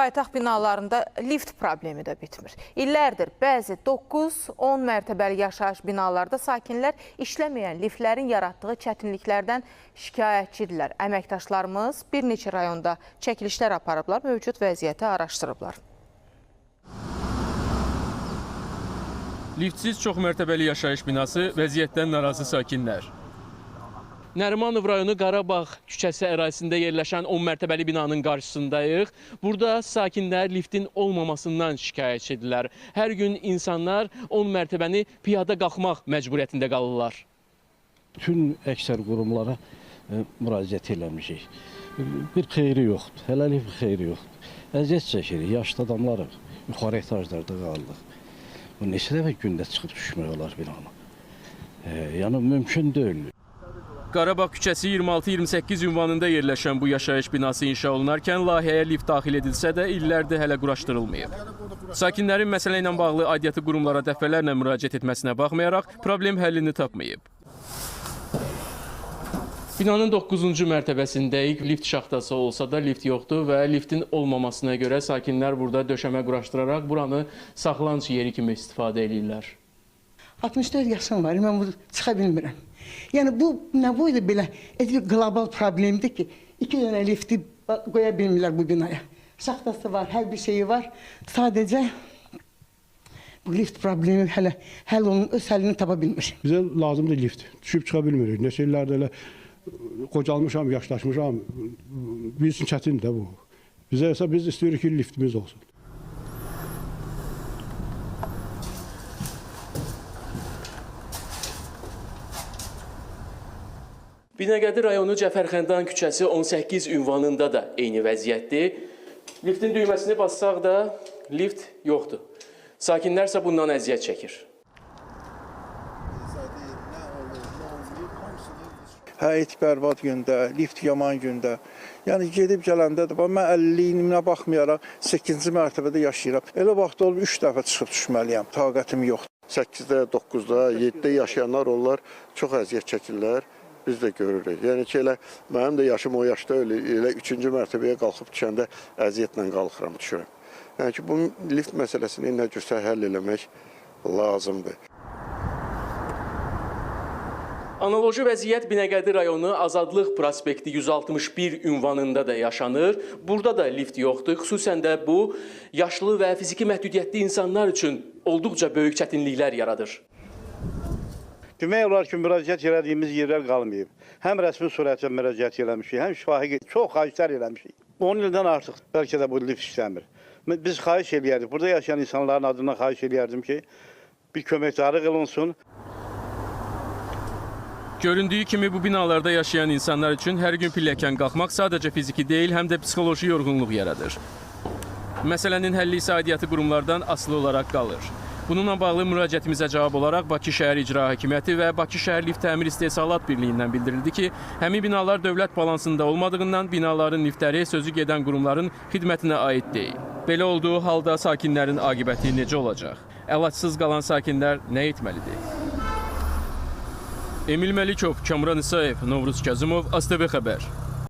Paytaxt binalarında lift problemi də bitmir. İllərdir bəzi 9-10 mərtəbəli yaşayış binalarda sakinlər işləməyən liftlərin yaratdığı çətinliklərdən şikayətçidirlər. Əməkdaşlarımız bir neçə rayonda çəkilişlər aparıblar, mövcud vəziyyəti araşdırıblar. Liftsiz çoxmərtəbəli yaşayış binası, vəziyyətdən narazı sakinlər. Nərimanov rayonu Qarabağ küçəsi ərazisində yerləşən 10 mərtəbəli binanın qarşısındayıq. Burada sakinlər liftin olmamasından şikayətçidirlər. Hər gün insanlar 10 mərtəbəni piyada qalxmaq məcburiyyətində qalırlar. Bütün əksər qurumlara müraciət eləmişik. Bir xeyri yoxdur, hələlik bir xeyri yoxdur. Əziyyət çəkirik, yaşlı adamlarıq, yuxarı etajlarda qalırıq. Bu neçə dəfə gündə çıxıb düşmək olar binana. Yəni mümkün deyil. Qarabağ küçəsi 26-28 ünvanında yerləşən bu yaşayış binası inşa olunarkən layihəyə lift daxil edilsə də illərdir hələ quraşdırılmayıb. Sakinlərin məsələ ilə bağlı aidiyyatı qurumlara dəfələrlə müraciət etməsinə baxmayaraq problem həllini tapmayıb. Binanın 9-cu mərtəbəsindəyik. Lift şaxtası olsa da lift yoxdur və liftin olmamasına görə sakinlər burada döşəmə quraşdıraraq buranı saxlanıc yeri kimi istifadə edirlər. 64 yaşım var, mən bunu çıxa bilmirəm. Yəni bu nə boyda belə qlobal problemdir ki, 2 dənə lifti qoya bilmirlər bu binaya. Şaxtası var, hər bir şeyi var. Sadəcə bu lift problemi həll onun öz həllini tapa bilmir. Bizə lazımdır lift. Düşüb çıxa bilmirik. Neçə illərdə elə qocalmışam, yaşlaşmışam. Biz üçün çətindir də bu. Bizə isə biz istəyirik ki, liftimiz olsun. Binəqədi rayonu Cəfərxəndan küçəsi 18 ünvanında da eyni vəziyyətdir. Liftin düyməsini bassaq da lift yoxdur. Sakinlər isə bundan əziyyət çəkir. Həyət bərbad gündə, lift yaman gündə. Yəni gedib gələndə də, mən 50-liyimə baxmayaraq 8-ci mərtəbədə yaşayıram. Elə vaxt olub 3 dəfə çıxıb düşməliyəm, taqətim yoxdur. 8-də, 9-da, 7-də yaşayanlar onlar çox əziyyət çəkirlər. Biz də görürük. Yəni ki, mənim də yaşım o yaşda elə 3-cü mərtəbəyə qalxıb düşəndə əziyyətlə qalxıram, düşürəm. Yəni ki, bu lift məsələsini nə cürsə həll eləmək lazımdır. Analoji vəziyyət Binəqədi rayonu Azadlıq prospekti 161 ünvanında da yaşanır. Burada da lift yoxdur. Xüsusən də bu, yaşlı və fiziki məhdudiyyətli insanlar üçün olduqca böyük çətinliklər yaradır. Demək olar ki, müraciət elədiyimiz yerlər qalmayıb. Həm rəsmi surətlə müraciət eləmişik, həm şifahi çox xahişlər eləmişik. 10 ildən artıq bəlkə də bu lift işləmir. Biz xahiş eləyərdik, burada yaşayan insanların adına xahiş eləyərdim ki, bir köməkdarlıq olunsun. Göründüyü kimi bu binalarda yaşayan insanlar üçün hər gün pilləkən qalxmaq sadəcə fiziki deyil, həm də psixoloji yorğunluq yaradır. Məsələnin həlli isə aidiyyatı qurumlardan asılı olaraq qalır. Bununla bağlı müraciətimizə cavab olaraq Bakı Şəhər İcra Hakimiyyəti və Bakı Şəhər Lift Təmir İstehsalat Birliyindən bildirildi ki, həmin binalar dövlət balansında olmadığından binaların liftləri sözü gedən qurumların xidmətinə aid deyil. Belə olduğu halda sakinlərin aqibəti necə olacaq? Əlacsız qalan sakinlər nə etməlidir? Emil Məlikov, Kamran İsayev, Novruz Kazımov, ASTV Xəbər.